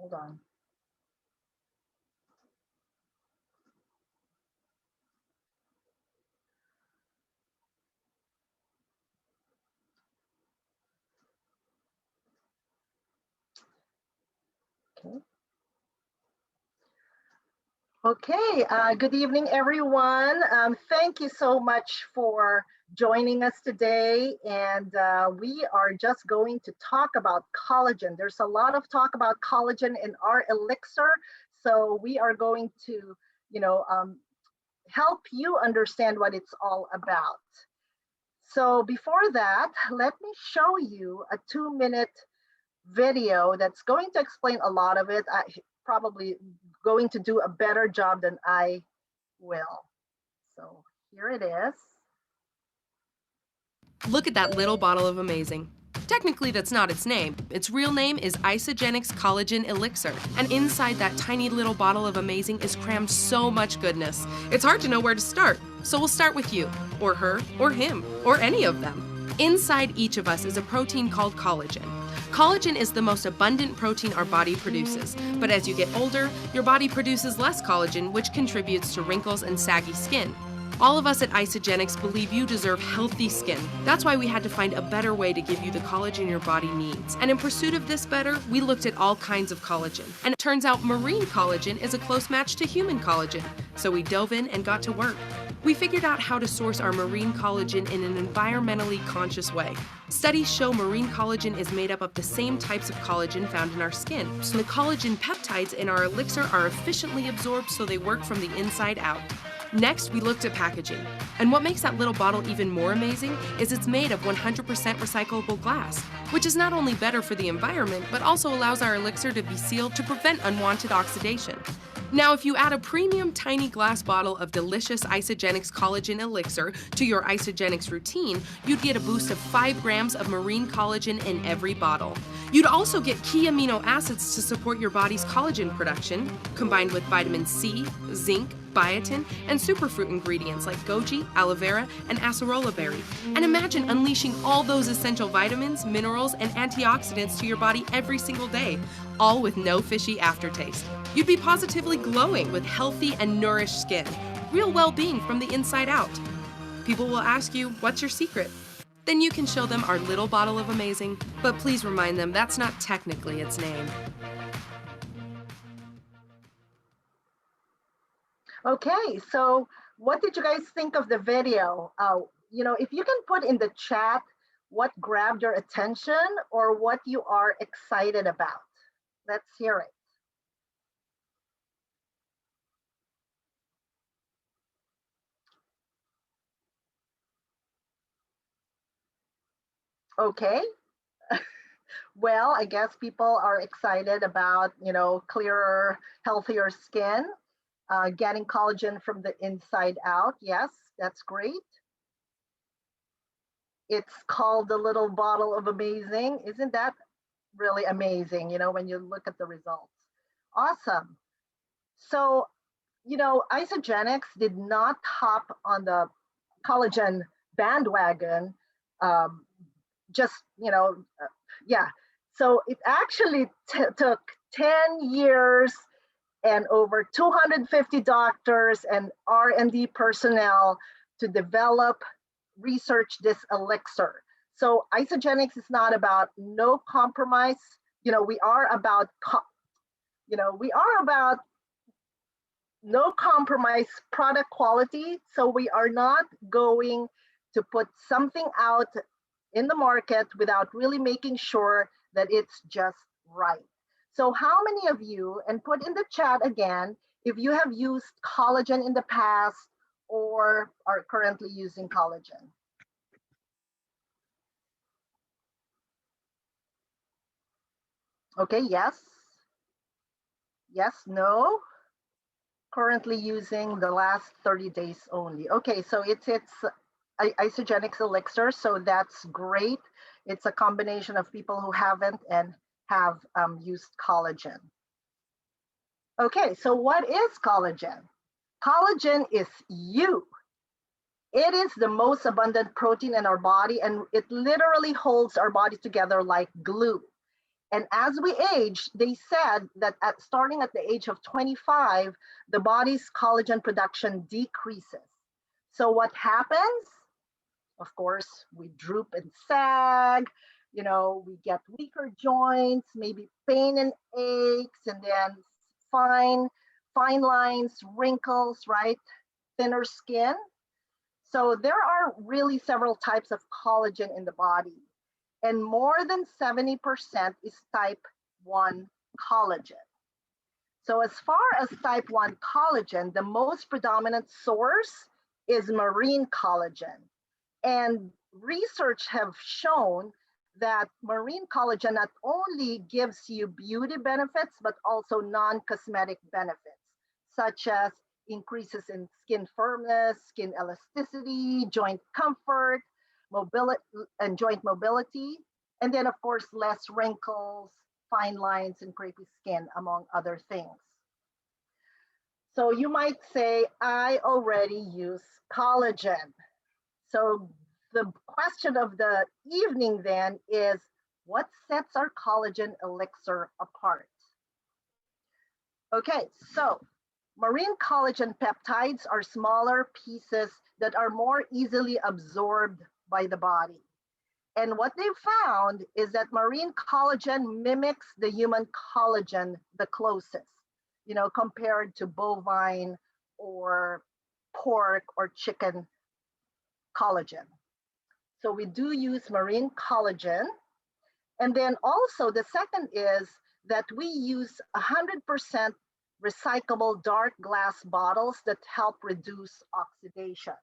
Hold on. Okay. Okay, good evening, everyone. Thank you so much for joining us today. And we are just going to talk about collagen. There's a lot of talk about collagen in our elixir. So we are going to, you know, help you understand what it's all about. So before that, let me show you a 2-minute video that's going to explain a lot of it. I probably going to do a better job than I will. So here it is. Look at that little bottle of amazing. Technically, that's not its name. Its real name is Isagenix Collagen Elixir, and inside that tiny little bottle of amazing is crammed so much goodness. It's hard to know where to start, so we'll start with you, or her, or him, or any of them. Inside each of us is a protein called collagen. Collagen is the most abundant protein our body produces, but as you get older, your body produces less collagen, which contributes to wrinkles and saggy skin. All of us at Isagenix believe you deserve healthy skin. That's why we had to find a better way to give you the collagen your body needs. And in pursuit of this better, we looked at all kinds of collagen. And it turns out marine collagen is a close match to human collagen. So we dove in and got to work. We figured out how to source our marine collagen in an environmentally conscious way. Studies show marine collagen is made up of the same types of collagen found in our skin. So the collagen peptides in our elixir are efficiently absorbed so they work from the inside out. Next, we looked at packaging. And what makes that little bottle even more amazing is it's made of 100% recyclable glass, which is not only better for the environment, but also allows our elixir to be sealed to prevent unwanted oxidation. Now, if you add a premium tiny glass bottle of delicious Isagenix collagen elixir to your Isagenix routine, you'd get a boost of 5 grams of marine collagen in every bottle. You'd also get key amino acids to support your body's collagen production, combined with vitamin C, zinc, biotin, and superfruit ingredients like goji, aloe vera, and acerola berry. And imagine unleashing all those essential vitamins, minerals, and antioxidants to your body every single day, all with no fishy aftertaste. You'd be positively glowing with healthy and nourished skin, real well-being from the inside out. People will ask you, what's your secret? Then you can show them our little bottle of amazing, but please remind them that's not technically its name. Okay, so what did you guys think of the video? If you can put in the chat what grabbed your attention or what you are excited about. Let's hear it. Okay. Well, I guess people are excited about, clearer, healthier skin, getting collagen from the inside out. Yes, that's great. It's called the little bottle of amazing. Isn't that really amazing, when you look at the results? Awesome. So, Isagenix did not hop on the collagen bandwagon just, yeah. So it actually took 10 years and over 250 doctors and R&D personnel to develop, research this elixir. So Isagenix is not about no compromise. We are about, no compromise product quality. So we are not going to put something out in the market without really making sure that it's just right. So how many of you, and put in the chat again, if you have used collagen in the past or are currently using collagen? Okay, yes. Yes, no. Currently using the last 30 days only. Okay, so it's Isagenix elixir, so that's great. It's a combination of people who haven't and have used collagen. Okay, so what is collagen? Collagen is you. It is the most abundant protein in our body, and it literally holds our body together like glue. And as we age, they said that starting at the age of 25, the body's collagen production decreases. So what happens? Of course, we droop and sag, we get weaker joints, maybe pain and aches, and then fine, fine lines, wrinkles, right? Thinner skin. So there are really several types of collagen in the body, and more than 70% is type 1 collagen. So as far as type 1 collagen, the most predominant source is marine collagen. And research have shown that marine collagen not only gives you beauty benefits, but also non-cosmetic benefits, such as increases in skin firmness, skin elasticity, joint comfort, mobility, and joint mobility. And then, of course, less wrinkles, fine lines, and crepey skin, among other things. So you might say, I already use collagen. So the question of the evening then is, what sets our collagen elixir apart? Okay, so marine collagen peptides are smaller pieces that are more easily absorbed by the body. And what they've found is that marine collagen mimics the human collagen the closest, compared to bovine or pork or chicken collagen. So we do use marine collagen. And then also the second is that we use 100% recyclable dark glass bottles that help reduce oxidation.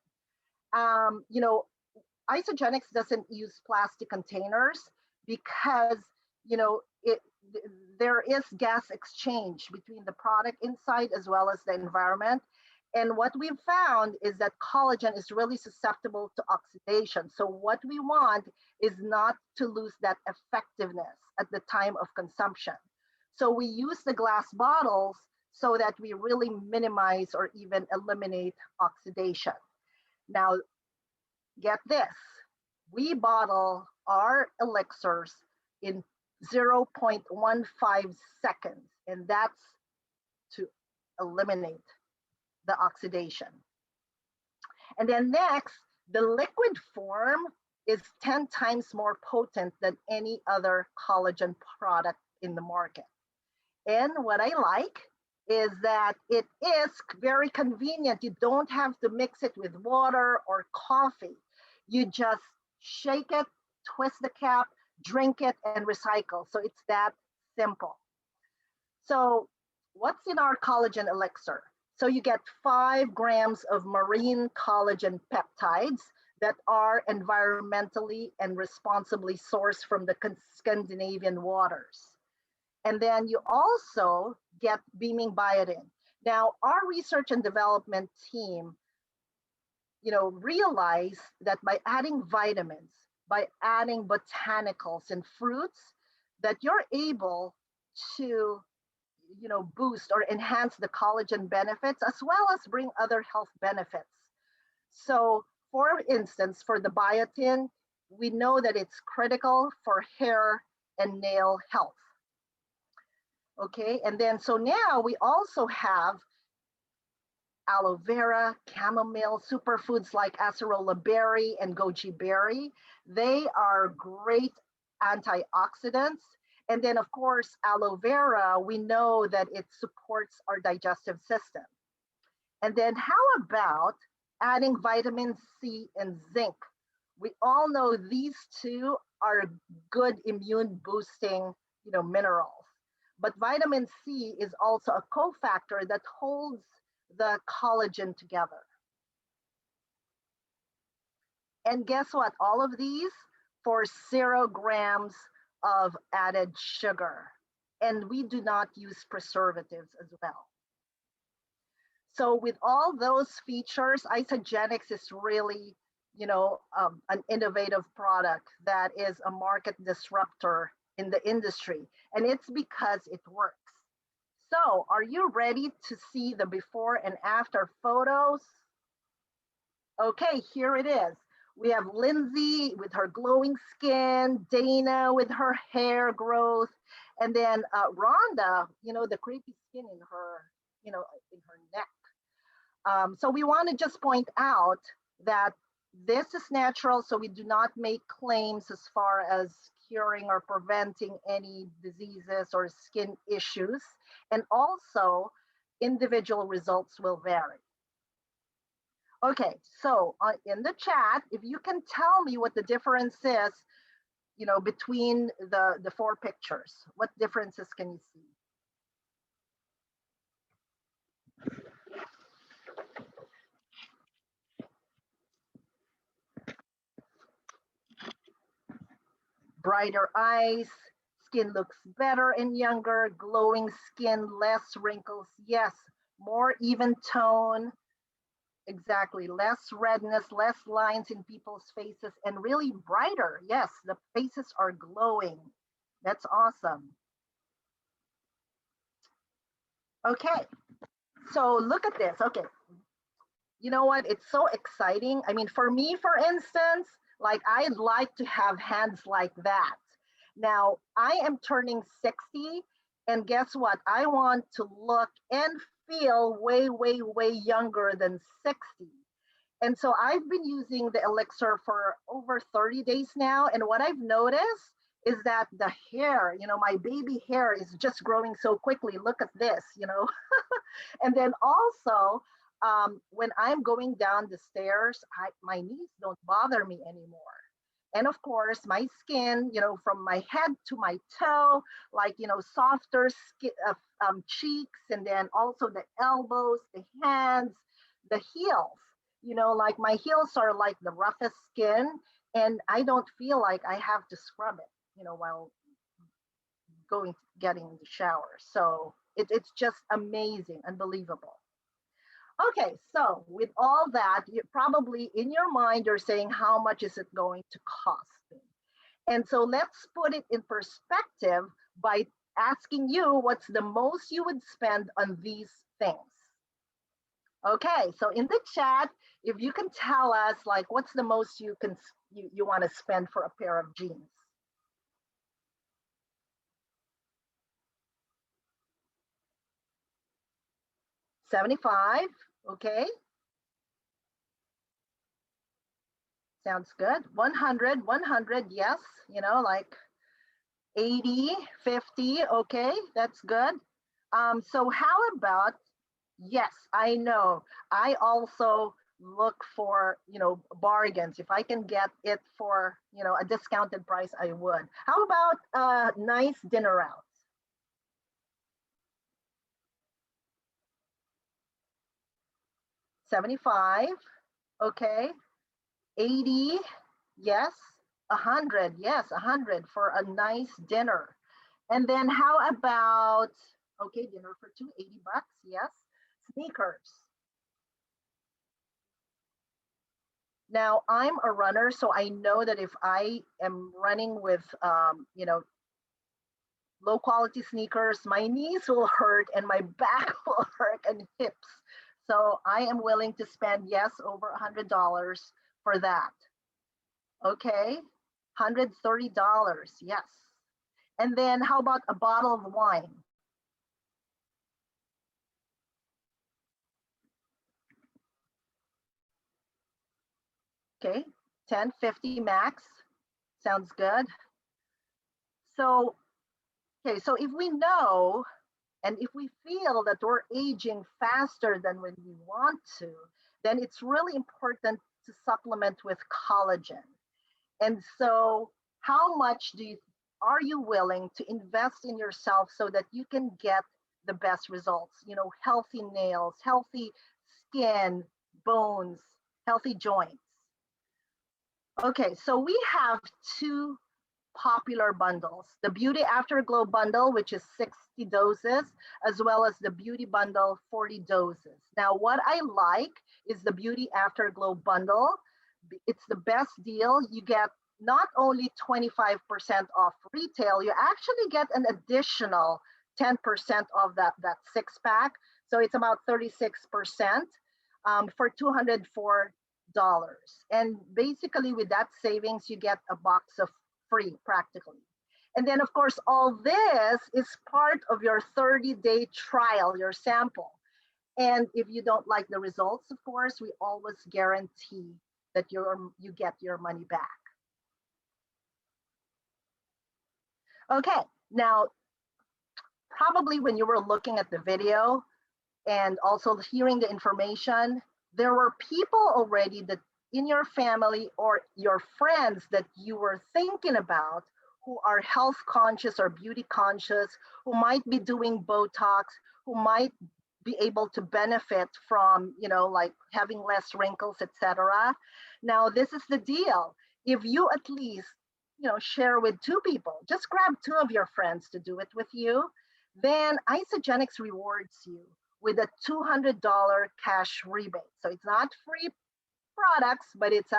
Isogenics doesn't use plastic containers because, there is gas exchange between the product inside as well as the environment. And what we've found is that collagen is really susceptible to oxidation. So what we want is not to lose that effectiveness at the time of consumption. So we use the glass bottles so that we really minimize or even eliminate oxidation. Now, get this, we bottle our elixirs in 0.15 seconds, and that's to eliminate the oxidation. And then next, the liquid form is 10 times more potent than any other collagen product in the market. And what I like is that it is very convenient. You don't have to mix it with water or coffee. You just shake it, twist the cap, drink it, and recycle. So it's that simple. So what's in our collagen elixir? So you get 5 grams of marine collagen peptides that are environmentally and responsibly sourced from the Scandinavian waters. And then you also get beaming biotin. Now, our research and development team, realized that by adding vitamins, by adding botanicals and fruits, that you're able to boost or enhance the collagen benefits as well as bring other health benefits. So for instance, for the biotin, we know that it's critical for hair and nail health. Okay, and then so now we also have aloe vera, chamomile, superfoods like acerola berry and goji berry. They are great antioxidants. And then, of course, aloe vera, we know that it supports our digestive system. And then how about adding vitamin C and zinc? We all know these two are good immune boosting, minerals. But vitamin C is also a cofactor that holds the collagen together. And guess what? All of these for 0 grams of added sugar. And we do not use preservatives as well. So with all those features, Isogenics is really, an innovative product that is a market disruptor in the industry. And it's because it works. So are you ready to see the before and after photos? Okay, here it is. We have Lindsay with her glowing skin, Dana with her hair growth, and then Rhonda, the creepy skin in her, in her neck. So we want to just point out that this is natural, so we do not make claims as far as curing or preventing any diseases or skin issues. And also, individual results will vary. Okay, so in the chat, if you can tell me what the difference is, between the four pictures, what differences can you see? Brighter eyes, skin looks better and younger, glowing skin, less wrinkles. Yes, more even tone. Exactly, less redness, less lines in people's faces, and really brighter. Yes, the faces are glowing. That's awesome. Okay, so look at this. Okay, you know what? It's so exciting. I mean, for me, for instance, like I'd like to have hands like that. Now, I am turning 60, and guess what? I want to look and feel way, way, way younger than 60. And so I've been using the Elixir for over 30 days now. And what I've noticed is that the hair, my baby hair is just growing so quickly. Look at this, And then also, when I'm going down the stairs, my knees don't bother me anymore. And of course, my skin, from my head to my toe, like, softer skin, cheeks, and then also the elbows, the hands, the heels, like my heels are like the roughest skin, and I don't feel like I have to scrub it, while getting in the shower. So it's just amazing, unbelievable. Okay, so with all that, you probably in your mind you're saying, how much is it going to cost me? And so let's put it in perspective by asking you what's the most you would spend on these things. Okay, so in the chat, if you can tell us like what's the most you want to spend for a pair of jeans. $75, okay. Sounds good. 100, yes, like 80, 50, okay, that's good. So how about, yes, I know, I also look for, bargains. If I can get it for, a discounted price, I would. How about a nice dinner out? $75, okay. 80, yes. 100, yes, 100 for a nice dinner. And then how about, okay, dinner for two, $80, yes. Sneakers. Now I'm a runner, so I know that if I am running with, low quality sneakers, my knees will hurt and my back will hurt and hips. So I am willing to spend, yes, over $100 for that. Okay, $130, yes. And then how about a bottle of wine? Okay, 10, 50 max, sounds good. So, okay, so if we know, and if we feel that we're aging faster than when we want to, then it's really important to supplement with collagen. And so how much are you willing to invest in yourself so that you can get the best results? Healthy nails, healthy skin, bones, healthy joints. Okay, so we have two popular bundles, the Beauty Afterglow bundle, which is 60 doses, as well as the Beauty Bundle, 40 doses. Now, what I like is the Beauty Afterglow bundle. It's the best deal. You get not only 25% off retail, you actually get an additional 10% of that six pack. So it's about 36% for $204. And basically with that savings, you get a box of free practically. And then of course, all this is part of your 30-day trial, your sample. And if you don't like the results, of course, we always guarantee that you get your money back. Okay, now, probably when you were looking at the video and also hearing the information, there were people already that in your family or your friends that you were thinking about who are health conscious or beauty conscious, who might be doing Botox, who might be able to benefit from, like having less wrinkles, etc. Now, this is the deal. If you at least, share with 2 people, just grab 2 of your friends to do it with you, then Isagenix rewards you with a $200 cash rebate. So it's not free products, but it's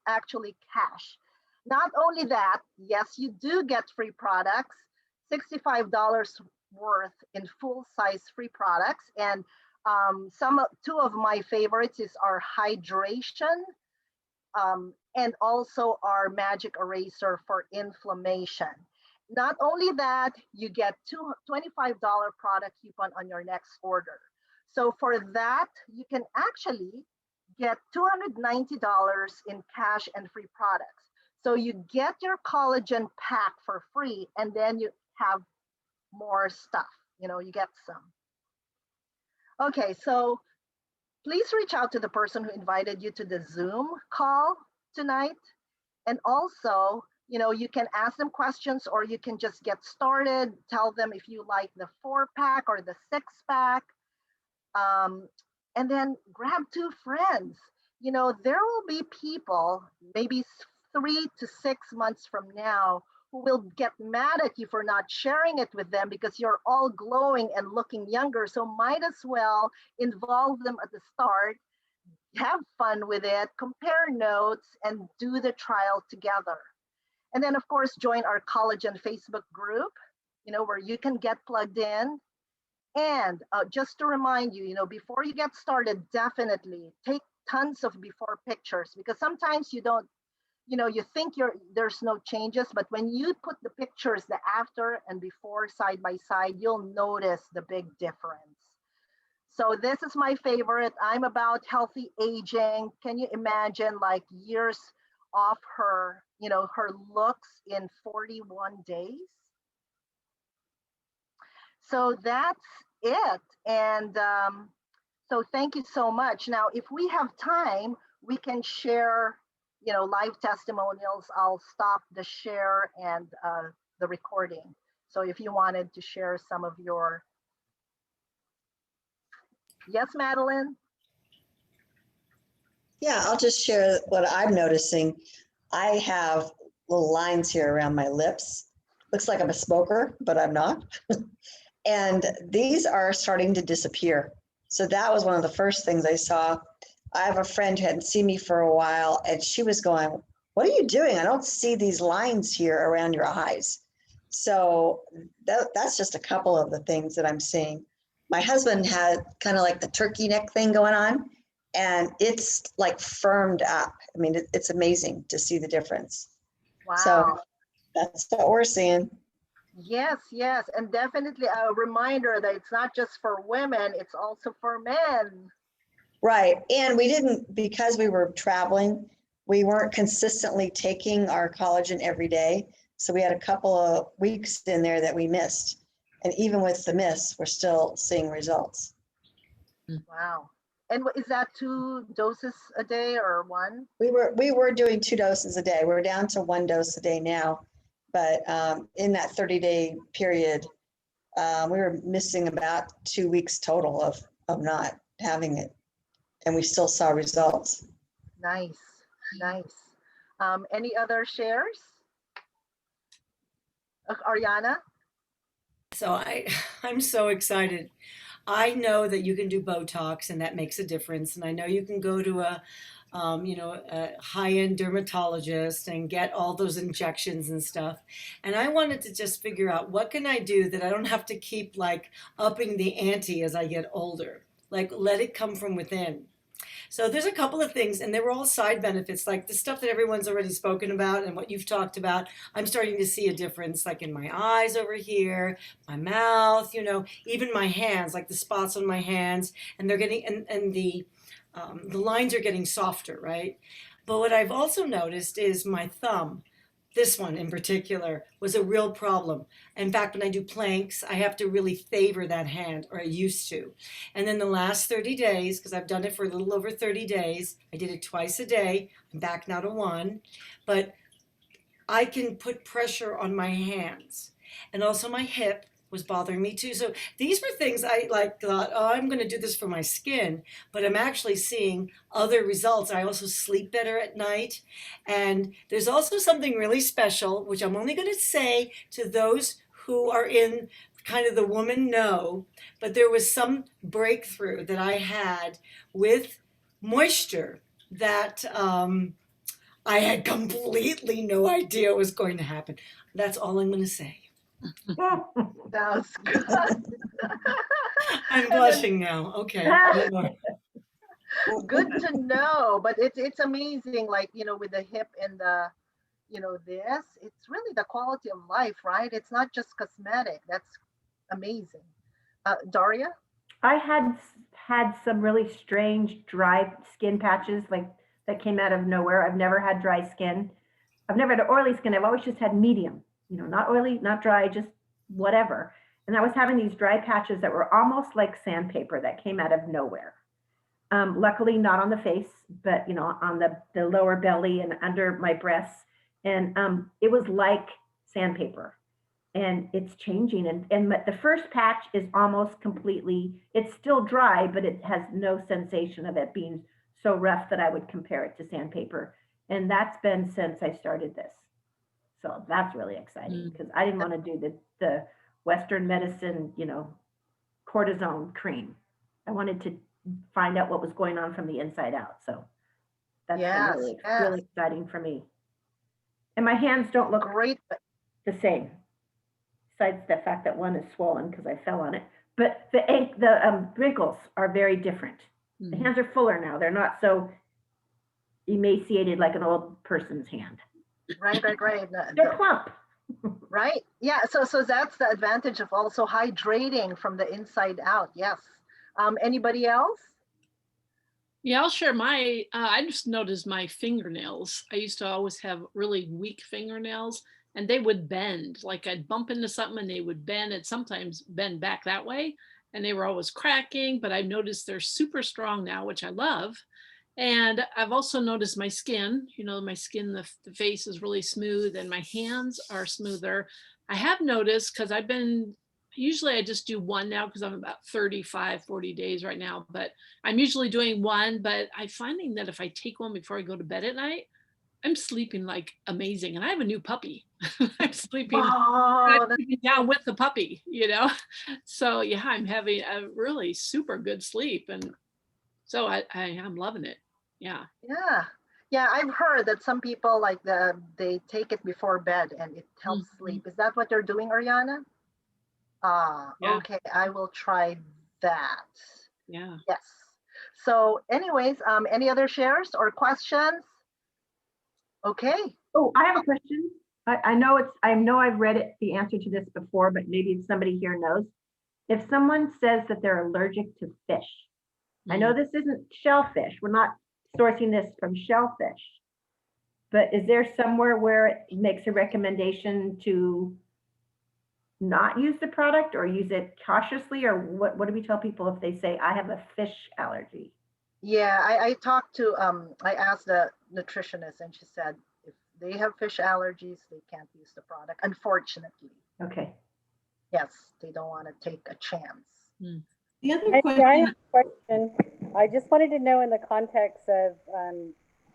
actually cash. Not only that, yes, you do get free products, $65 worth in full-size free products. And 2 of my favorites is our hydration and also our magic eraser for inflammation. Not only that, you get $25 product coupon on your next order. So for that, you can actually get $290 in cash and free products. So you get your collagen pack for free, and then you have more stuff, you get some. Okay, so please reach out to the person who invited you to the Zoom call tonight. And also, you can ask them questions, or you can just get started. Tell them if you like the 4-pack or the 6-pack. And then grab 2 friends. There will be people maybe 3 to 6 months from now who will get mad at you for not sharing it with them because you're all glowing and looking younger. So might as well involve them at the start, have fun with it, compare notes, and do the trial together. And then, of course, join our Collagen Facebook group, where you can get plugged in. And just to remind you, before you get started, definitely take tons of before pictures, because sometimes you don't, you think there's no changes, but when you put the pictures, the after and before side by side, you'll notice the big difference. So this is my favorite. I'm about healthy aging. Can you imagine, like, years off her, her looks in 41 days? So that's it. And so thank you so much. Now, if we have time, we can share, live testimonials. I'll stop the share and the recording. So if you wanted to share some of your, yes, Madeline? Yeah, I'll just share what I'm noticing. I have little lines here around my lips. Looks like I'm a smoker, but I'm not. And these are starting to disappear. So that was one of the first things I saw. I have a friend who hadn't seen me for a while, and she was going, "What are you doing? I don't see these lines here around your eyes." So that's just a couple of the things that I'm seeing. My husband had kind of like the turkey neck thing going on, and it's like firmed up. I mean, it's amazing to see the difference. Wow. So that's what we're seeing. Yes, yes. And definitely a reminder that it's not just for women, it's also for men. Right. And we didn't, because we were traveling, we weren't consistently taking our collagen every day. So we had a couple of weeks in there that we missed. And even with the miss, we're still seeing results. Wow. And is that 2 doses a day or 1? We were doing 2 doses a day. We're down to 1 dose a day now. But in that 30-day period, we were missing about 2 weeks total of not having it. And we still saw results. Nice, nice. Any other shares? Ariana? So I'm so excited. I know that you can do Botox and that makes a difference. And I know you can go to a high-end dermatologist and get all those injections and stuff. And I wanted to just figure out, what can I do that I don't have to keep like upping the ante as I get older? Like, let it come from within. So there's a couple of things, and they were all side benefits, like the stuff that everyone's already spoken about and what you've talked about. I'm starting to see a difference, like in my eyes over here, my mouth, even my hands, like the spots on my hands, and they're getting and the lines are getting softer, right? But what I've also noticed is my thumb. This one in particular was a real problem. In fact, when I do planks, I have to really favor that hand, or I used to. And then the last 30 days, because I've done it for a little over 30 days, I did it twice a day. I'm back now to one. But I can put pressure on my hands. And also my hip was bothering me too. So these were things I thought, oh, I'm going to do this for my skin, but I'm actually seeing other results. I also sleep better at night. And there's also something really special, which I'm only going to say to those who are in kind of the woman know, but there was some breakthrough that I had with moisture that I had completely no idea was going to happen. That's all I'm going to say. That's good. I'm blushing now. Okay. Good to know. But it's amazing, like, with the hip and the, this, it's really the quality of life, right? It's not just cosmetic. That's amazing. Daria? I had some really strange dry skin patches like that came out of nowhere. I've never had dry skin. I've never had oily skin. I've always just had medium, not oily, not dry, just whatever. And I was having these dry patches that were almost like sandpaper that came out of nowhere. Luckily not on the face, but on the lower belly and under my breasts. And it was like sandpaper. And it's changing. And the first patch is almost completely, it's still dry, but it has no sensation of it being so rough that I would compare it to sandpaper. And that's been since I started this. So that's really exciting because I didn't want to do the Western medicine, cortisone cream. I wanted to find out what was going on from the inside out. So that's been really exciting for me. And my hands don't look Great. the same, besides the fact that one is swollen because I fell on it. But the wrinkles are very different. The hands are fuller now. They're not so emaciated like an old person's hand. Right. They're plump. Right. Yeah. So that's the advantage of also hydrating from the inside out. Yes. Anybody else? Yeah, I'll share my, I just noticed my fingernails. I used to always have really weak fingernails and they would bend. Like I'd bump into something and they would bend and sometimes bend back that way. And they were always cracking, but I've noticed they're super strong now, which I love. And I've also noticed my skin, my skin, the face is really smooth and my hands are smoother. I have noticed because usually I just do one now because I'm about 35, 40 days right now, but I'm usually doing one, but I'm finding that if I take one before I go to bed at night, I'm sleeping like amazing. And I have a new puppy. I'm sleeping down with the puppy, So yeah, I'm having a really super good sleep. And so I'm loving it. Yeah. Yeah. I've heard that some people they take it before bed and it helps sleep. Is that what you're doing, Ariana? Yeah. Okay. I will try that. Yeah. Yes. So anyways, any other shares or questions? Okay. Oh, I have a question. I know I've read the answer to this before, but maybe somebody here knows. If someone says that they're allergic to fish, I know this isn't shellfish. We're not sourcing this from shellfish, but is there somewhere where it makes a recommendation to not use the product or use it cautiously, or what do we tell people if they say I have a fish allergy? Yeah, I talked to I asked the nutritionist and she said if they have fish allergies, they can't use the product, unfortunately. Okay. Yes, they don't want to take a chance. The other question, I just wanted to know in the context of,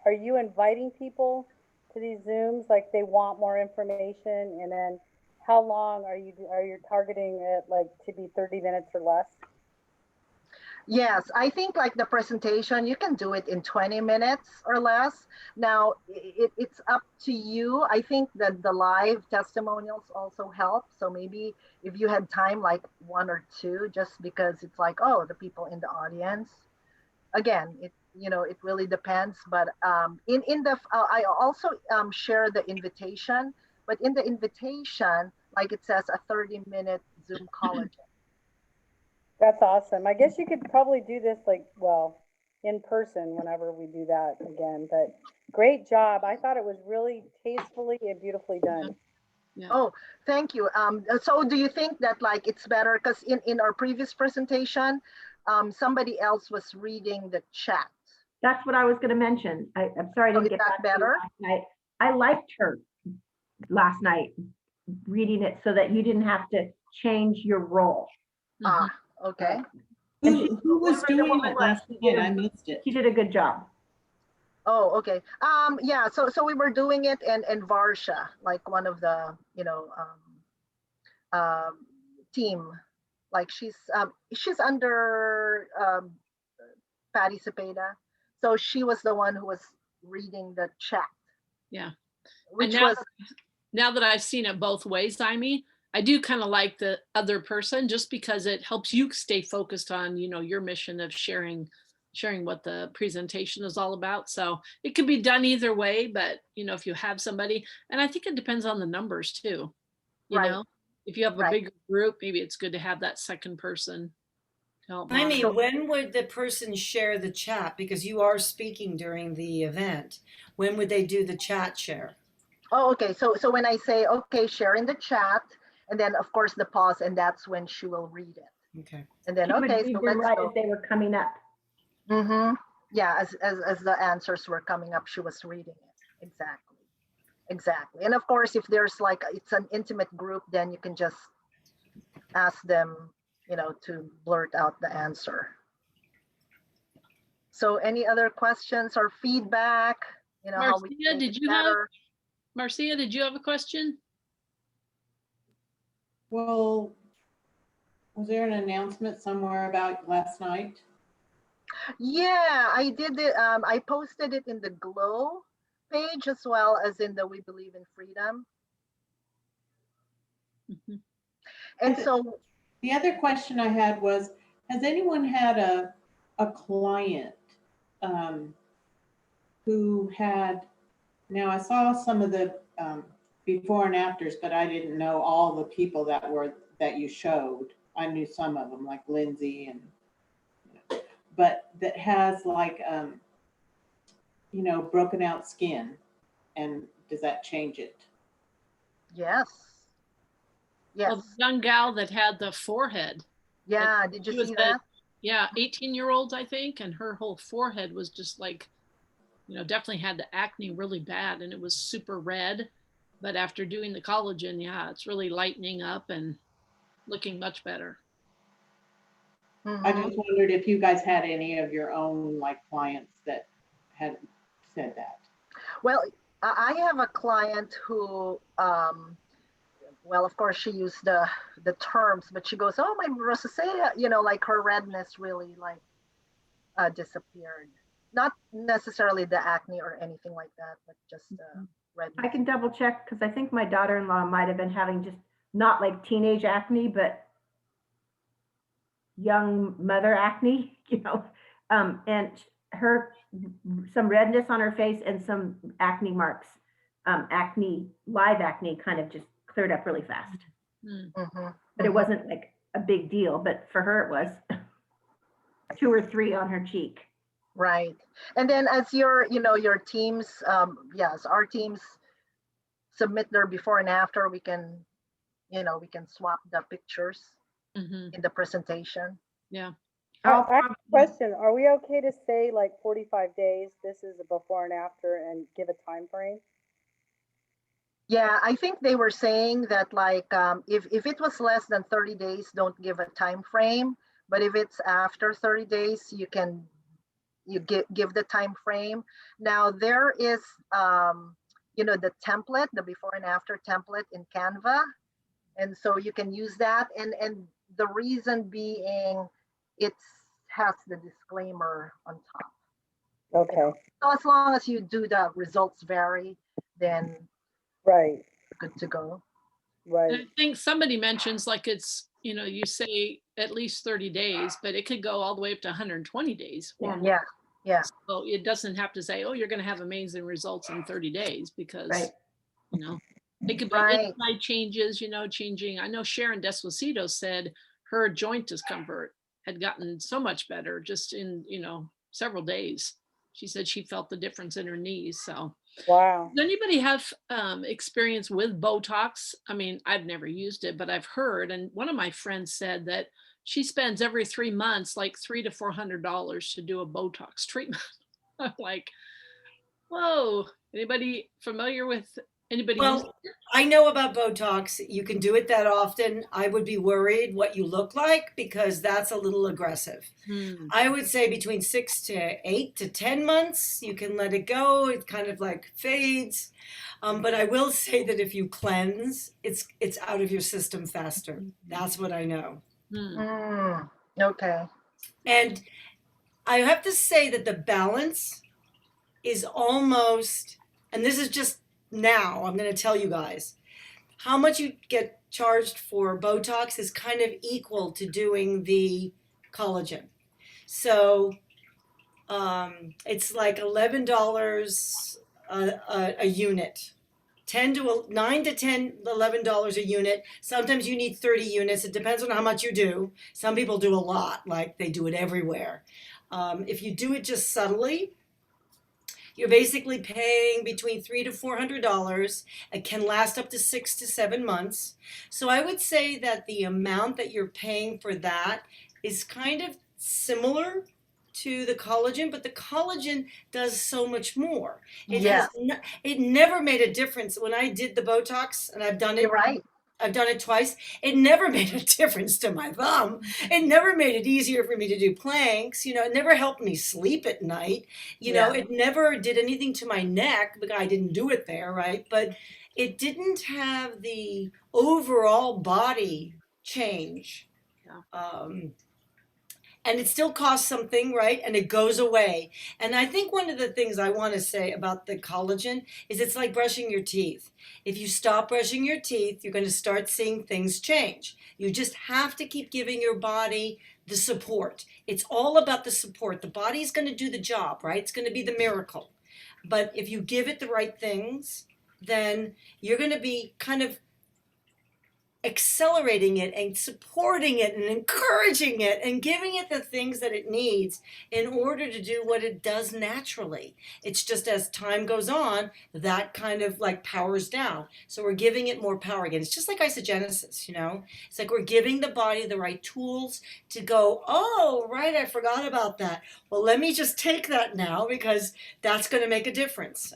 are you inviting people to these Zooms, like they want more information, and then how long are you targeting it, like to be 30 minutes or less? Yes, I think like the presentation, you can do it in 20 minutes or less. Now, it's up to you. I think that the live testimonials also help. So maybe if you had time, like 1 or 2, just because it's like, oh, the people in the audience. Again, it really depends. But in the I also share the invitation, but in the invitation, like it says, a 30-minute Zoom collagen. That's awesome. I guess you could probably do this like, well, in person whenever we do that again, but great job. I thought it was really tastefully and beautifully done. Yeah. Oh, thank you. So do you think that like it's better because in our previous presentation, somebody else was reading the chat. That's what I was going to mention. I'm sorry I So didn't is get that back to you better? last night. I liked her last night reading it so that you didn't have to change your role. Ah, okay. And she, Who was doing it last night? I missed it. she did a good job. Oh, okay. Yeah, so we were doing it and Varsha, like one of the, team. Like she's under Patty Cepeda. So she was the one who was reading the chat. Yeah. Which And now, was now that I've seen it both ways, I do kind of like the other person just because it helps you stay focused on, your mission of sharing what the presentation is all about. So it could be done either way, but if you have somebody, and I think it depends on the numbers too, right. if you have a Right. bigger group, maybe it's good to have that second person to help I monitor. mean, when would the person share the chat? Because you are speaking during the event. When would they do the chat share? Oh, okay. So when I say, okay, share in the chat, and then of course the pause, and that's when she will read it. Okay. And then, She would okay, read so them let's right go. as they were coming up. Mm-hmm. Yeah, as the answers were coming up, she was reading it. Exactly. And of course, if there's like, it's an intimate group, then you can just ask them, to blurt out the answer. So any other questions or feedback, how we Marcia, can make did it you have better? Marcia, did you have a question? Well, was there an announcement somewhere about last night? Yeah, I did it. I posted it in the Glow page as well as in the We Believe in Freedom. Mhm. And so The other question I had was, has anyone had a client who had, now I saw some of the before and afters, but I didn't know all the people that you showed. I knew some of them, like Lindsay but that has like, broken out skin, and does that change it? yes. Well, the young gal that had the forehead. Yeah, did you see that? Yeah, 18-year-old, I think, and her whole forehead was just like, definitely had the acne really bad, and it was super red. But after doing the collagen, yeah, it's really lightening up and looking much better. Mm-hmm. I just wondered if you guys had any of your own like clients that had said that. Well, I have a client who, well, of course she used the terms, but she goes, oh, my rosacea, like her redness really like disappeared. Not necessarily the acne or anything like that, but just redness. I can double check because I think my daughter-in-law might have been having just not like teenage acne, but young mother acne, and her some redness on her face and some acne marks, live acne kind of just cleared up really fast. Mm-hmm. But it wasn't like a big deal, but for her it was 2 or 3 on her cheek. Right. And then as your teams, yes, our teams submit their before and after, we can swap the pictures in the presentation. Yeah. I have a question. Are we okay to say like 45 days, this is a before and after, and give a time frame? Yeah, I think they were saying that like if it was less than 30 days, don't give a time frame. But if it's after 30 days, you give the time frame. Now there is the template, the before and after template in Canva, and so you can use that. And the reason being, it has the disclaimer on top. Okay. So as long as you do the results vary, then right, good to go. Right. And I think somebody mentions like it's, you say at least 30 days, but it could go all the way up to 120 days. Yeah. Yeah. So it doesn't have to say, oh, you're going to have amazing results in 30 days because, Right. you know, it could be Right. inside changes, changing. I know Sharon Desposito said her joint discomfort had gotten so much better just in, several days. She said she felt the difference in her knees. So Wow. does anybody have experience with Botox? I mean, I've never used it, but I've heard. And one of my friends said that she spends every 3 months like $300 to $400 to do a Botox treatment. I'm like, whoa! Anybody familiar with anybody using Well, I know about Botox. You can do it that often. I would be worried what you look like because that's a little aggressive. it? I would say between 6 to 8 to 10 months, you can let it go. It kind of like fades. But I will say that if you cleanse, it's out of your system faster. That's what I know. Okay. And I have to say that the balance is almost, and this is just now, I'm going to tell you guys, how much you get charged for Botox is kind of equal to doing the collagen. So it's like $11 a unit. 9 to 10, $11 a unit. Sometimes you need 30 units. It depends on how much you do. Some people do a lot, like they do it everywhere. If you do it just subtly, you're basically paying between $300 to $400. It can last up to 6 to 7 months. So I would say that the amount that you're paying for that is kind of similar to the collagen, but the collagen does so much more. Yeah. It never made a difference when I did the Botox, and I've done it. You're right. I've done it twice. It never made a difference to my thumb. It never made it easier for me to do planks. It never helped me sleep at night. It never did anything to my neck because I didn't do it there, right? But it didn't have the overall body change. And it still costs something, right? And it goes away. And I think one of the things I want to say about the collagen is it's like brushing your teeth. If you stop brushing your teeth, you're going to start seeing things change. You just have to keep giving your body the support. It's all about the support. The body is going to do the job, right? It's going to be the miracle. But if you give it the right things, then you're going to be kind of accelerating it and supporting it and encouraging it and giving it the things that it needs in order to do what it does naturally. It's just as time goes on, that kind of like powers down. So we're giving it more power again. It's just like isogenesis, It's like we're giving the body the right tools to go, oh, right, I forgot about that. Well, let me just take that now because that's going to make a difference.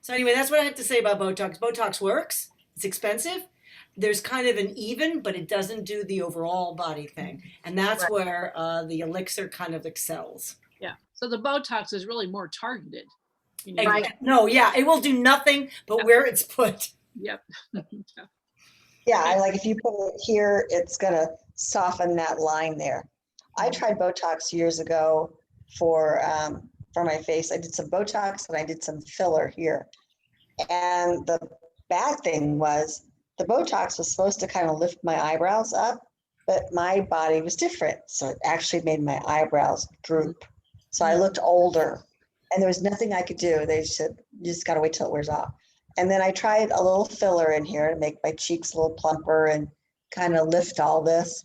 So anyway, that's what I have to say about Botox. Botox works. It's expensive. There's kind of an even, but it doesn't do the overall body thing. And that's Right. where the Elixir kind of excels. Yeah. So the Botox is really more targeted. Right. No, yeah, it will do nothing but where it's put. Yep. Yeah, like if you put it here, it's gonna soften that line there. I tried Botox years ago for my face. I did some Botox and I did some filler here. And the bad thing was the Botox was supposed to kind of lift my eyebrows up, but my body was different. So it actually made my eyebrows droop. So I looked older and there was nothing I could do. They said, you just got to wait till it wears off. And then I tried a little filler in here to make my cheeks a little plumper and kind of lift all this.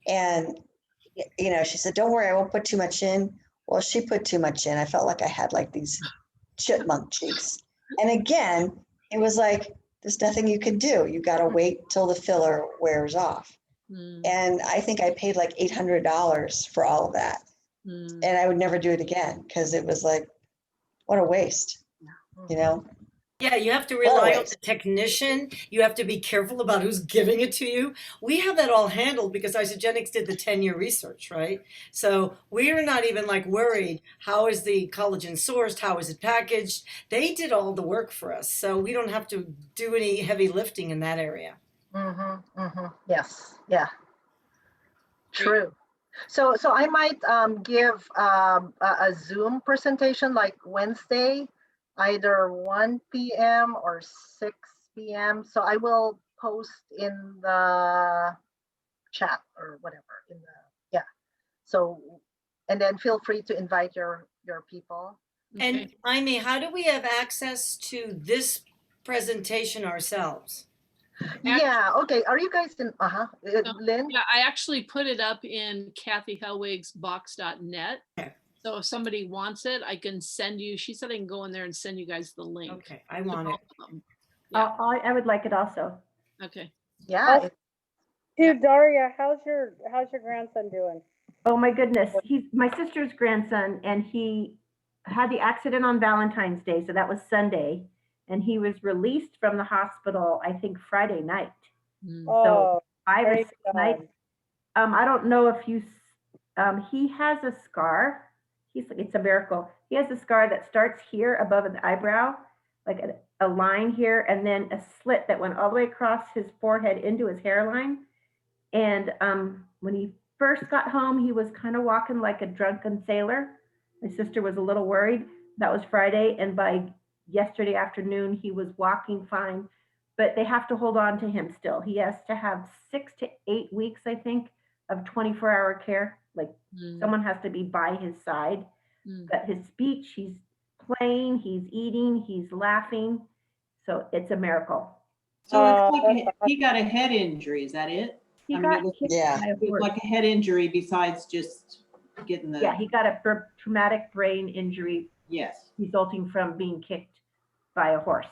And, she said, don't worry, I won't put too much in. Well, she put too much in. I felt like I had like these chipmunk cheeks. And again, it was like, there's nothing you can do. You got to wait till the filler wears off. And I think I paid like $800 for all of that. And I would never do it again because it was like, what a waste, Yeah, you have to rely on the technician. You have to be careful about who's giving it to you. We have that all handled because Isogenics did the 10-year research, right? So we're not even like worried, how is the collagen sourced? How is it packaged? They did all the work for us. So we don't have to do any heavy lifting in that area. Yes. Yeah. True. So I might give a Zoom presentation like Wednesday, either 1 p.m. or 6 p.m. So I will post in the chat or whatever So, and then feel free to invite your your people. And Okay. Amy, how do we have access to this presentation ourselves? Yeah, okay. Are you guys in, Lynn? Yeah, I actually put it up in Kathy Helwig's box.net. Okay. So if somebody wants it, I can send you, she said I can go in there and send you guys the link. Okay, I want it. Yeah. I would like it also. Okay. Yeah, Dude, Daria, how's your grandson doing? Oh my goodness, he's my sister's grandson, and he had the accident on Valentine's Day, so that was Sunday, and he was released from the hospital, I think Friday night. Mm. Oh, 5 or praise 6 nights. God. I don't know if he has a scar. It's a miracle. He has a scar that starts here above the eyebrow, like a line here, and then a slit that went all the way across his forehead into his hairline. And when he first got home, he was kind of walking like a drunken sailor. My sister was a little worried. That was Friday, and by yesterday afternoon, he was walking fine. But they have to hold on to him still. He has to have 6 to 8 weeks, I think, of 24-hour care. Like someone has to be by his side. But his speech, he's playing, he's eating, he's laughing. So it's a miracle. So it's like he got a head injury, is that it? He I mean, got it was, kicked Yeah. by a it was horse. like a head injury besides just getting the, Yeah, he got a traumatic brain injury yes. resulting from being kicked by a horse.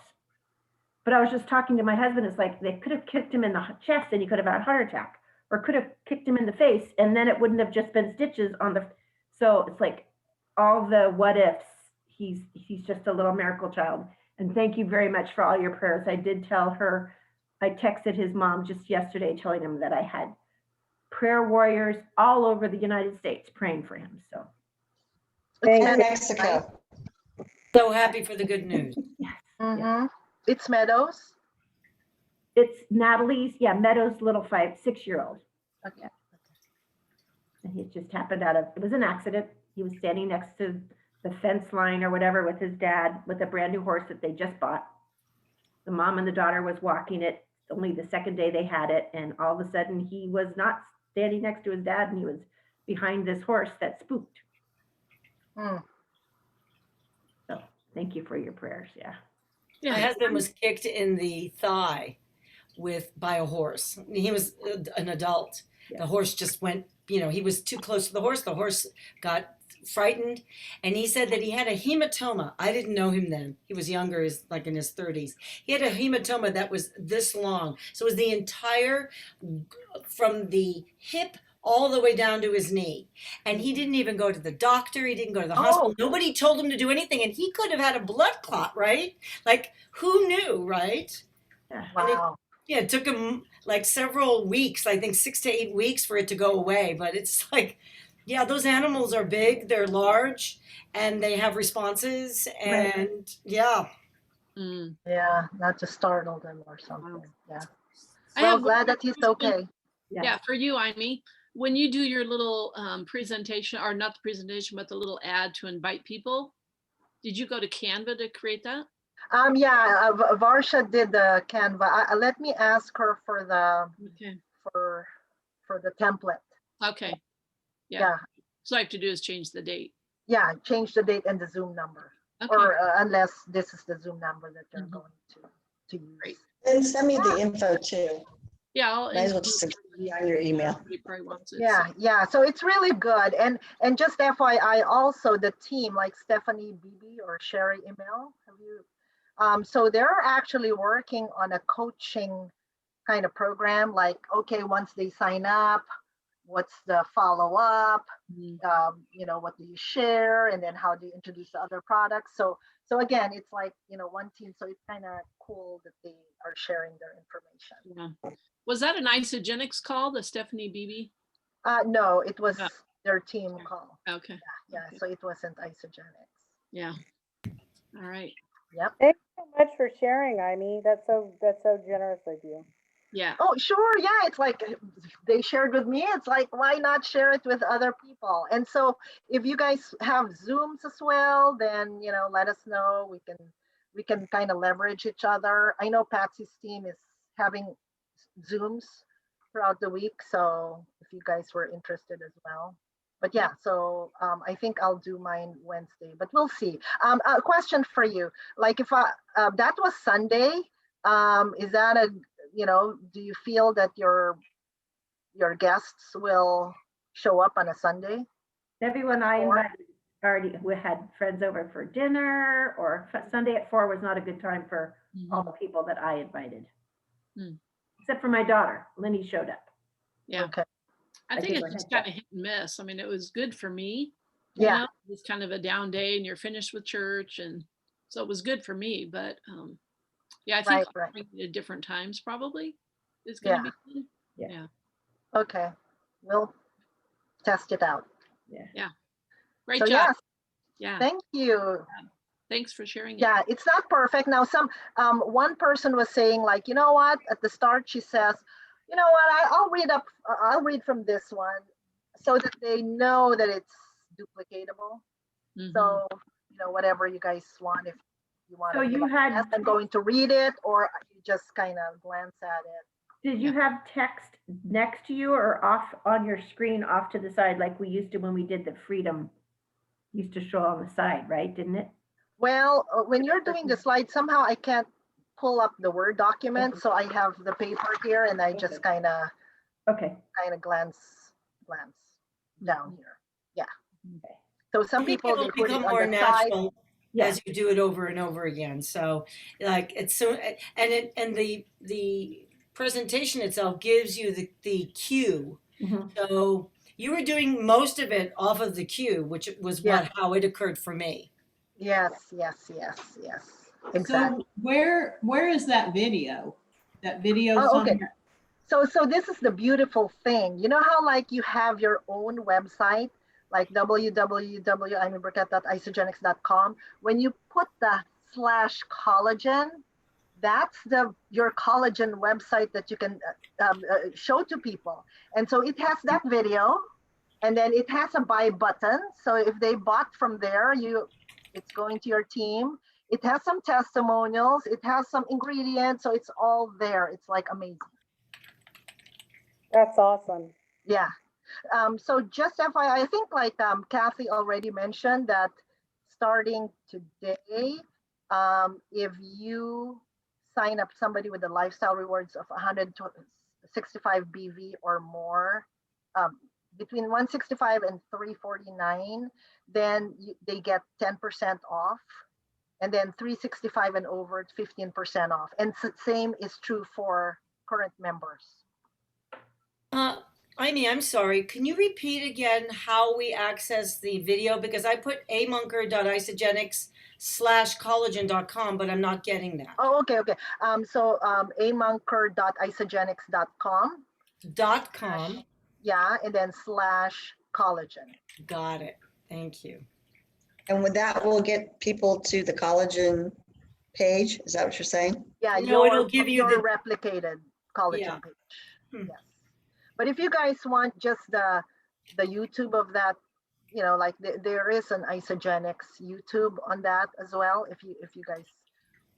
But I was just talking to my husband. It's like they could have kicked him in the chest and he could have had a heart attack, or could have kicked him in the face and then it wouldn't have just been stitches on the. So it's like all the what ifs. He's just a little miracle child. And thank you very much for all your prayers. I did tell her. I texted his mom just yesterday telling him that I had prayer warriors all over the United States praying for him. So Thank And you. Mexico. So happy for the good news. yes, Mm-hmm. It's Meadows. it's Natalie's, Meadows' little 6-year-old. Okay. And it just happened it was an accident. He was standing next to the fence line or whatever with his dad with a brand new horse that they just bought. The mom and the daughter was walking it only the second day they had it. And all of a sudden he was not standing next to his dad and he was behind this horse that spooked. Mm. So thank you for your prayers. Yeah. My husband was kicked in the thigh by a horse. He was an adult. Yeah. The horse just went, he was too close to the horse. The horse got frightened, and he said that he had a hematoma. I didn't know him then. He was younger, he's like in his 30s. He had a hematoma that was this long. So it was the entire, from the hip all the way down to his knee. And he didn't even go to the doctor. He didn't go to the hospital. Nobody told him to do anything. And he could have had a blood clot, right? Like, who knew, right? Wow. It took him like several weeks, I think 6 to 8 weeks for it to go away. But it's like, yeah, those animals are big, they're large, and they have responses. And yeah. Yeah, not to startle them or something. Yeah. I Well, have glad that he's okay. Yeah, for you, Amy, when you do your little presentation, or not the presentation, but the little ad to invite people, did you go to Canva to create that? Yeah, Varsha did the Canva. Let me ask her for the for the template. Okay. Yeah. So all I have to do is change the date. Yeah, change the date and the Zoom number, or unless this is the Zoom number that you're going to use. Great. And send me the info too. Yeah, I'll Might as well just be on your email. Yeah. So it's really good. And just FYI, also the team like Stephanie Beebe or Sherry Email, have you? So they're actually working on a coaching kind of program. Like, okay, once they sign up, what's the follow up? What do you share, and then how do you introduce the other products? So again, it's like one team. So it's kind of cool that they are sharing their information. Yeah. Was that an Isogenics call, the Stephanie Beebe? No, it was their team call. Okay. Yeah. So it wasn't Isogenics. Yeah. All right. Yep. Thanks so much for sharing, Amy. That's so generous of you. Yeah. Oh, sure. Yeah. It's like they shared with me. It's like, why not share it with other people? And so if you guys have Zooms as well, then, let us know. We can kind of leverage each other. I know Patsy's team is having Zooms throughout the week. So if you guys were interested as well. But yeah, so I think I'll do mine Wednesday, but we'll see. A question for you, like if that was Sunday, is that do you feel that your guests will show up on a Sunday? Everyone I Or- invited already, we had friends over for dinner, or Sunday at 4 was not a good time for all the people that I invited. Except for my daughter, Lenny showed up. Yeah. Okay. I think gave it's her a just heads up. kind of hit and miss. I mean, it was good for me. Yeah. It's kind of a down day and you're finished with church. And so it was good for me. But yeah, I think Right. at different times probably is going to be good. Yeah. Okay. We'll test it out. Yeah. Great So job. yes, Yeah. thank you. Thanks for sharing it. Yeah, it's not perfect. Now, one person was saying, like, you know what, at the start she says, you know what, I'll read from this one so that they know that it's duplicatable. So, whatever you guys want, if you want So to give you a had, test, I'm going to read it, or you just kind of glance at it. did you have text next to you or off on your screen off to the side like we used to when we did the Freedom? Used to show on the side, right? Didn't it? Well, when you're doing the slide, somehow I can't pull up the Word document, so I have the paper here, and I just kind of glance down here. Yeah. Okay. So some I think people it will they put it become on more the side. natural as you do it over and over again. So like it's so, and the presentation itself gives you the cue. So you were doing most of it off of the cue, which was how it occurred for me. Yes. Exactly. So where is that video? That video Oh, okay. somewhere? So this is the beautiful thing. You know how like you have your own website, like www.isogenics.com. When you put the /collagen, that's your collagen website that you can show to people. And so it has that video, and then it has a buy button. So if they bought from there, it's going to your team. It has some testimonials. It has some ingredients. So it's all there. It's like amazing. That's awesome. Yeah. So just FYI, I think like Kathy already mentioned that starting today, if you sign up somebody with the lifestyle rewards of 165 BV or more, between 165 and 349, then they get 10% off. And then 365 and over, it's 15% off. And same is true for current members. Amy, I'm sorry. Can you repeat again how we access the video? Because I put amunker.isogenics/collagen.com, but I'm not getting that. Oh, okay. So amunker.isogenics.com. .com. Yeah, and then /collagen. Got it. Thank you. And with that, we'll get people to the collagen page. Is that what you're saying? Yeah, No, it'll give you your the replicated collagen page. Yes. But if you guys want just the YouTube of that, like there is an Isogenics YouTube on that as well. If you guys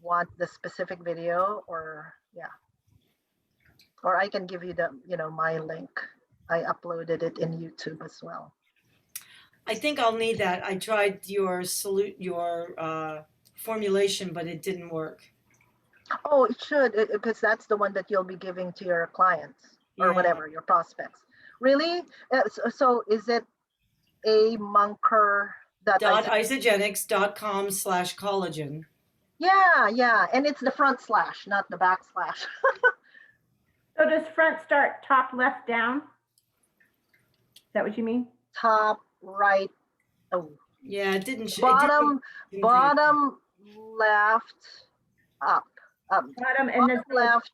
want the specific video, or I can give you my link. I uploaded it in YouTube as well. I think I'll need that. I tried your formulation, but it didn't work. Oh, it should, because that's the one that you'll be giving to your clients or whatever, your prospects. Really? So is it .isogenics.com/collagen. Yeah. And it's the front slash, not the back slash. So does front start top left down? Is that what you mean? Top right. Oh. Yeah, it didn't. Bottom left up. Bottom and then left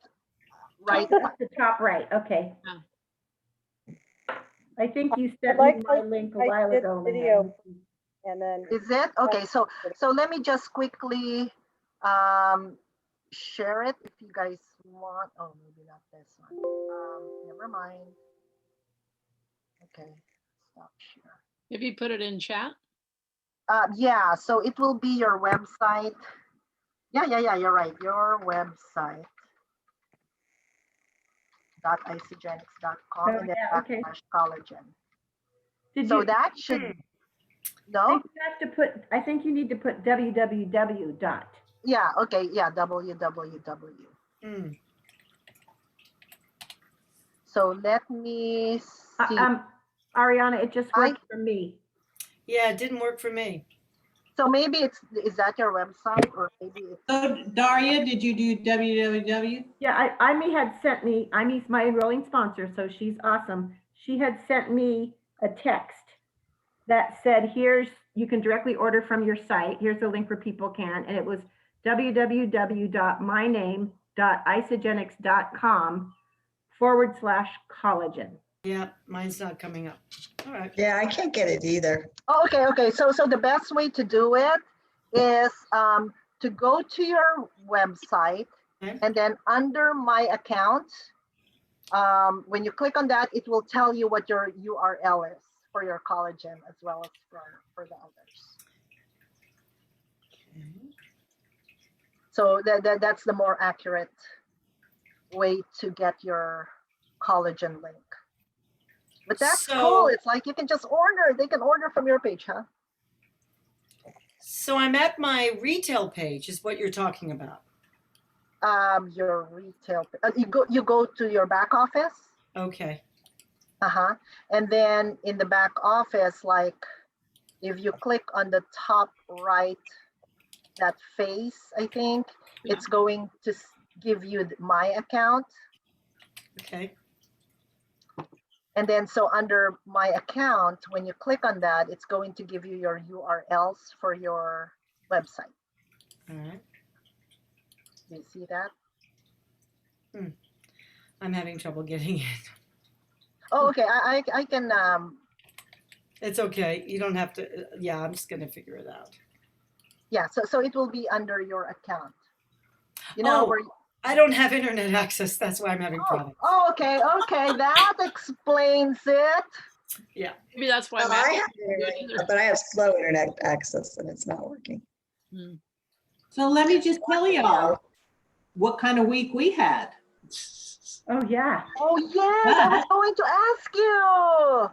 right. The top right. Okay. I think you sent like me my link a while ago. Video, and then is it okay? So let me just quickly share it if you guys want. Oh, maybe not this one. Never mind. Okay, stop share. Have you put it in chat? Yeah, so it will be your website. Yeah, you're right. Your website. .isogenics.com and then /collagen. Did So you, that should, I no? think you have to put, I think you need to put www dot. Yeah, okay, yeah, www. Mm. So let me see. Ariana, it just I- worked for me. Yeah, it didn't work for me. So maybe is that your website, or maybe it's, So Daria, did you do www? Yeah, Amy had sent me, Amy's my enrolling sponsor, so she's awesome. She had sent me a text that said, here's, you can directly order from your site. Here's a link where people can. And it was www.myname.isogenics.com/collagen. Yeah, mine's not coming up. All right. Yeah, I can't get it either. oh, okay. So the best way to do it is to go to your website, Okay. and then under my account, when you click on that, it will tell you what your URL is for your collagen, as well as for the others. So that's the more accurate way to get your collagen link. But that's cool. It's like you can just order. They can order from your page, huh? So I'm at my retail page, is what you're talking about. Your retail. You go to your back office. Okay. And then in the back office, like if you click on the top right, that face, I think it's going to give you my account. Okay. And then so under my account, when you click on that, it's going to give you your URLs for your website. All right. Do you see that? I'm having trouble getting it. Oh, okay. I can. It's okay. You don't have to. Yeah, I'm just gonna figure it out. Yeah. So it will be under your account. You know where. I don't have internet access. That's why I'm having problems. Oh, okay. That explains it. Yeah. Maybe that's why. Well, I have internet, but I have slow internet access and it's not working. So let me just tell y'all what kind of week we had. Oh, yeah. Oh, yes. I was going to ask you.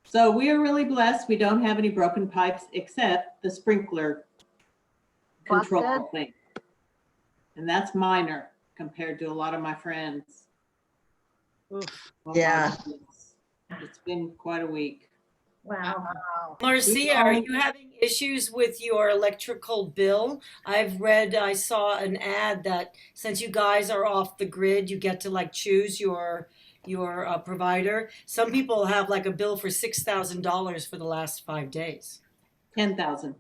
So we are really blessed. We don't have any broken pipes except the sprinkler control Busted. thing. And that's minor compared to a lot of my friends. Oof. Oh, Yeah. my goodness. It's been quite a week. Wow. Marcia, are you having issues with your electrical bill? I saw an ad that since you guys are off the grid, you get to like choose your provider. Some people have like a bill for $6,000 for the last 5 days. 10,000.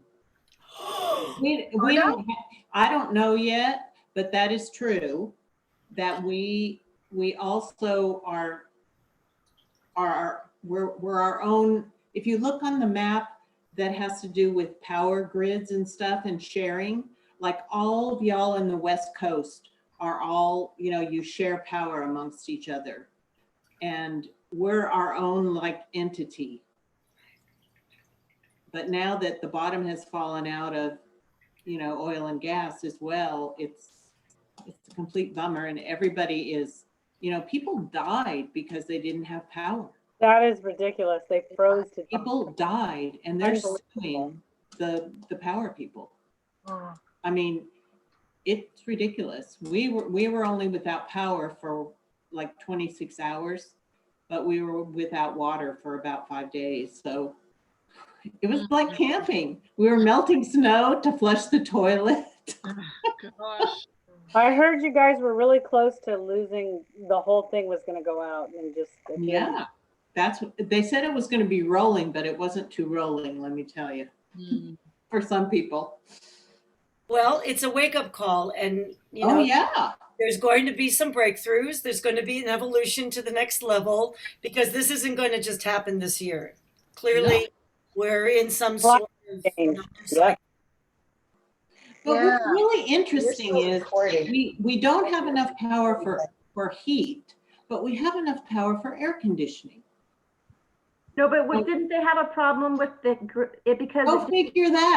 We don't. I don't know yet, but that is true. That we also we're our own. If you look on the map that has to do with power grids and stuff and sharing, like all of y'all in the West Coast are all, you share power amongst each other. And we're our own like entity. But now that the bottom has fallen out of, oil and gas as well, it's a complete bummer. And everybody is, people died because they didn't have power. That is ridiculous. They froze to death. People died and they're suing the power people. I mean, it's ridiculous. We were only without power for like 26 hours, but we were without water for about 5 days. So it was like camping. We were melting snow to flush the toilet. Gosh. I heard you guys were really close to losing. The whole thing was going to go out and just. Yeah, that's what they said. It was going to be rolling, but it wasn't too rolling, let me tell you, for some people. Well, it's a wake-up call, and there's going to be some breakthroughs. There's going to be an evolution to the next level, because this isn't going to just happen this year. Clearly, we're in some sort of cycle. But what's really interesting is we don't have enough power for heat, but we have enough power for air conditioning. No, but didn't they have a problem with because Go figure that.